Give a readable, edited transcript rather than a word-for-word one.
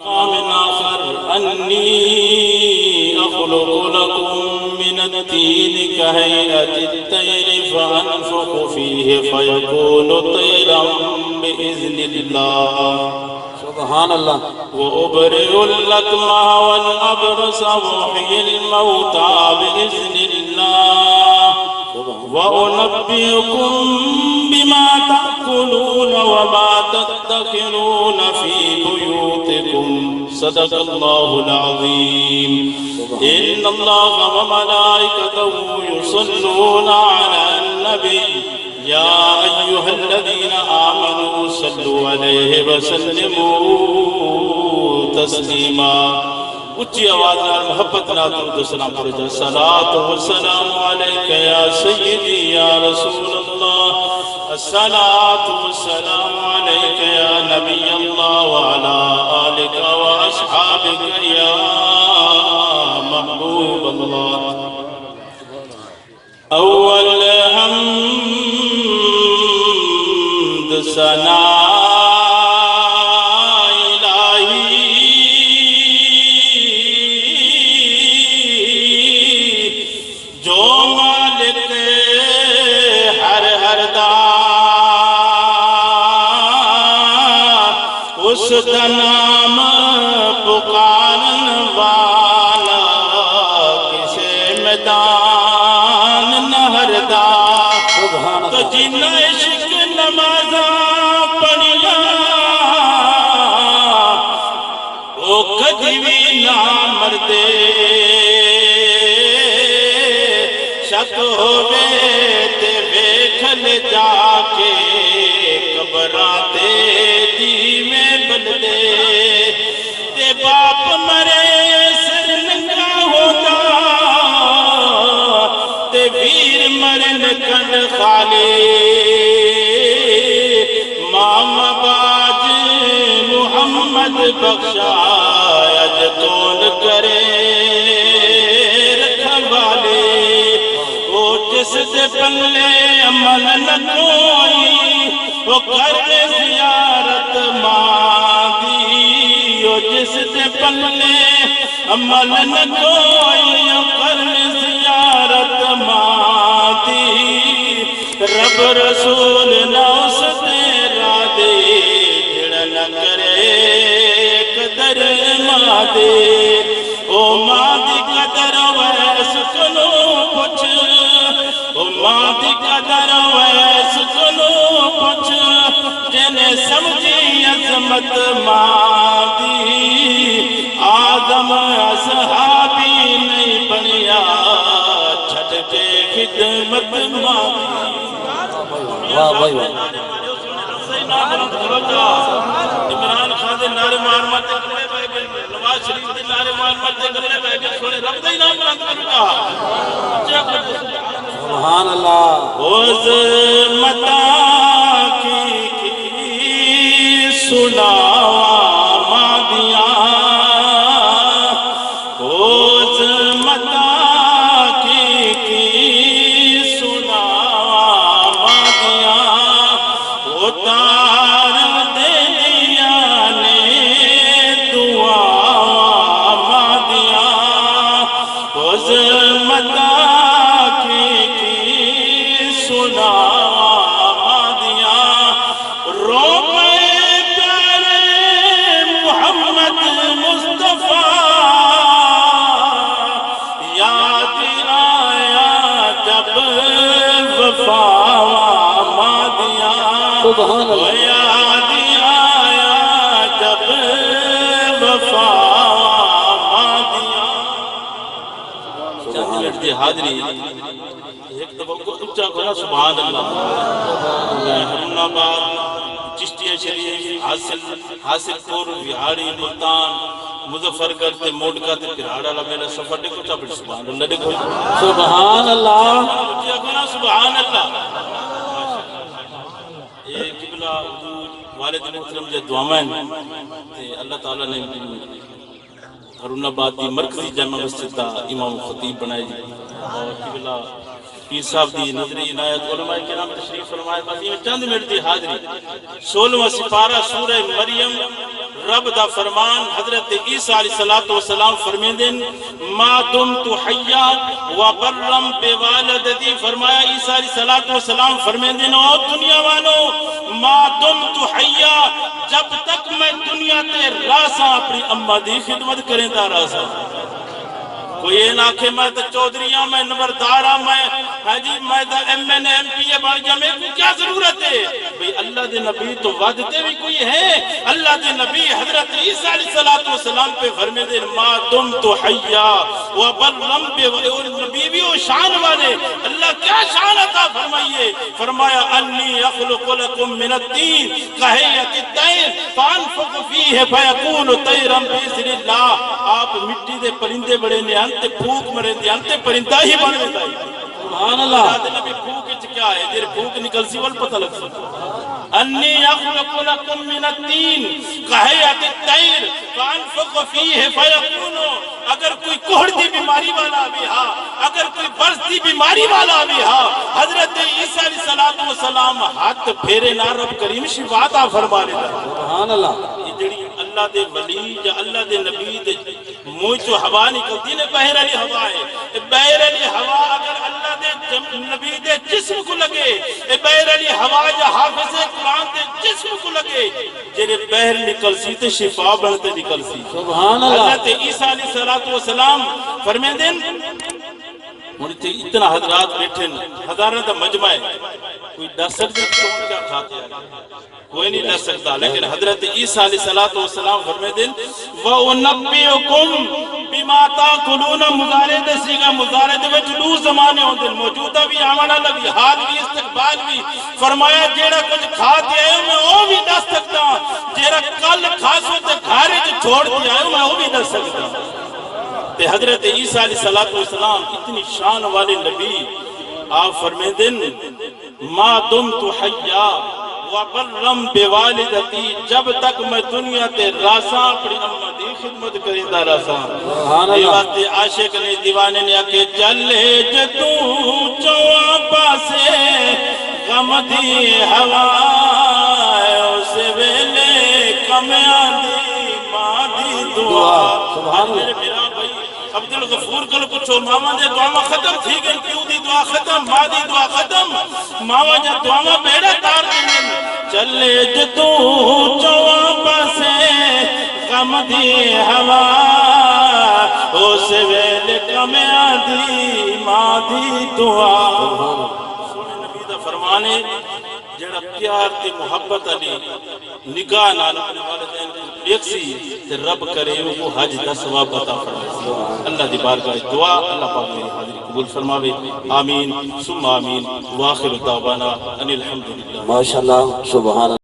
من آخر أني أخلق لكم من الطين كهيئة الطير فأنفخ فيه فيكون طيرا بإذن الله سبحان اللہ وأبرئ الأكمه والأبرص وأحيي الموتى بإذن الله وأنبئكم بما تأكلون وما تدخرون في بيوتكم صدق الله العظيم إن الله وملائكته يصلون على النبي يا أيها الذين آمنوا صلوا عليه وسلموا تسليما اچھی آواز نال محبت نال درود و سلام پڑھو جا صلاۃ و سلام علیک یا سیدی یا رسول اللہ الصلاۃ و سلام علیک یا نبی اللہ وعلی آلک و اصحابک یا محبوب اللہ اول حمد ثنا اس کا نام پکارن والا کسے میدان نہ ہردا تو جن عشق نمازاں پڑھیا وہ کدی بھی نہ مردے شک ہووے تے ویکھن جا کے قبراں تے تے باپ مرے سر ننگا ہوتا تے ویر مرن کن خالی ماما باج محمد بخشا اج کون کرے رکھوالے وہ جس دے پلے عمل نہ کوئی وہ کرے زیارت ماں جس دے پلے عمل نہ کوئی کر زیارت ماتی رب رسول نہ اس تیرا دے جڑا نہ کرے قدر ماں دے او ماں دی قدر ویس کنو پچھ او ماں دی قدر ویس کنو پچھ جنہیں سمجھی عظمت ماں دی آدم اصحابی نہیں بنیا چھٹ کے خدمت ماں دی واہ بھائی واہ عمران خان دے نعرے مار مارتے کرنے بھائی گئے نواز شریف دے نعرے مار مارتے کرنے بھائی گئے سونے رب دے نام بلند کرتا سبحان اللہ عظمتاں کی سناوا مادیاں عظمتاں کی سناوا مادیاں اتار دے دیا نے دعا مادیاں عظمتاں کی سناوا مادیاں رو سبحان اللہ یاد آیا جب وفا مادیاں چند منٹ دی حاضری ایک دفعہ کو اچھا کرا سبحان اللہ ہرون آباد چشتیہ شریف حاصل پور وہاڑی ملتان مظفر گڑھ تے موڈکا تے پھراڑا لا میرا سفر دیکھو چا پھر سبحان اللہ دیکھو سبحان اللہ اچھا کرا سبحان اللہ قبلہ حضور والد محترم جے دعامین تے اللہ تعالیٰ نے ہرون آباد دی مرکزی جامع مسجد دا امام خطیب بنائے جی اور قبلہ پیر صاحب دی نظری عنایت علماء کرام تشریف فرمائے بازی میں چند منٹ دی حاضری 16واں سپارہ سورہ مریم رب دا فرمان حضرت عیسیٰ علیہ السلام فرمیندن ما دمت حیا وبرم بوالدتی فرمایا عیسیٰ علیہ السلام فرمیندن او دنیا والو ما دمت حیا جب تک میں دنیا تے راساں اپنی اماں دی خدمت کریں تا راساں کوئی یہ نہ کہ میں تو چودھریاں میں نمبردارہ میں تو ایم این ایم پی اے بن گیا میں کو کیا ضرورت ہے بھئی اللہ دے نبی تو وعدتے بھی کوئی ہے اللہ دے نبی حضرت عیسیٰ علیہ السلام پہ فرمے دے ما دمت حیا وبرم نبی بھی وہ شان والے اللہ کیا شان عطا فرمائیے فرمایا انی اخلق لکم من الدین کہیت الطیر فانفق فیہ فیکون طیرا بإذن اللہ آپ مٹی دے پرندے بڑے نے انتے پھوک مرے دے انتے پرندہ ہی بن گئے سبحان اللہ اللہ نبی پھوک اچ کیا ہے دیر پھوک نکل سی وال پتہ لگ سی انی اخلق لکم من الدین کہیت الطیر فانفق فیہ فیکون اگر کوئی کوہڑ دی بیماری والا بھی ہا اگر کوئی برس دی بیماری والا بھی ہا حضرت عیسیٰ علیہ السلام ہاتھ پھیرے نہ رب کریم شفا عطا فرما لیتا سبحان اللہ یہ جڑی اللہ دے ولی یا اللہ دے نبی دے منہ چو ہوا نکلتی نے بہر علی ہوا ہے بہر علی ہوا اگر اللہ دے نبی دے جسم کو لگے بہر علی ہوا یا حافظ قرآن دے جسم کو لگے جنہیں بہر نکل سی تے شفا بنتے نکل سی سبحان اللہ حضرت عیسیٰ علیہ السلام فرمیندن اتنا حضرات بیٹھے ہزاروں کا مجمع ہے کوئی ڈس سکتا کون کیا کھاتے ہیں کوئی نہیں ڈس سکتا لیکن حضرت عیسیٰ علیہ السلام فرمیندن وَأُنَبِّئُكُمْ بِمَا تَأْكُلُونَ مضارع دسی گا مضارع دے وچ دو زمانے ہوندے موجودہ بھی آمانہ لگی حال بھی استقبال بھی فرمایا جیڑا کچھ کھا دیا ہے میں وہ بھی دس سکتا جیڑا کل کھاسو تے گھارے جو چھوڑ دیا ہے میں وہ بھی دس سکتا تے حضرت عیسیٰ علیہ السلام اتنی شان والے نبی آپ فرمیندن ما دمت حیا وبرم بوالدتی جب تک میں دنیا تے راساں اپنی اماں دی خدمت کریندہ راساں یہ بات عاشق نے دیوانے نے کہ چلے جتوں چواں پاسے غم دی ہوا اس ویلے کمیاں دی ماں دی دعا سبحان اللہ عبدالغفور کو پوچھو ماما دے دعا ختم تھی گئی پیو دی دعا ختم ماں دی دعا ختم ماما جا دعا بیڑا تار دیں چلے جتوں چواں پاسے غم دی ہوا اس ویلے کمیاں دی ماں دی دعا سونے نبی دا فرمانے جڑا پیار تے محبت علی نگاہ نال اپنے والدین کو دیکھ سی تے رب کرے وہ حج دا ثواب عطا فرمائے اللہ دی بارگاہ دعا اللہ پاک میری حاضری قبول فرماوے آمین ثم آمین واخر دعوانا ان الحمدللہ ماشاءاللہ سبحان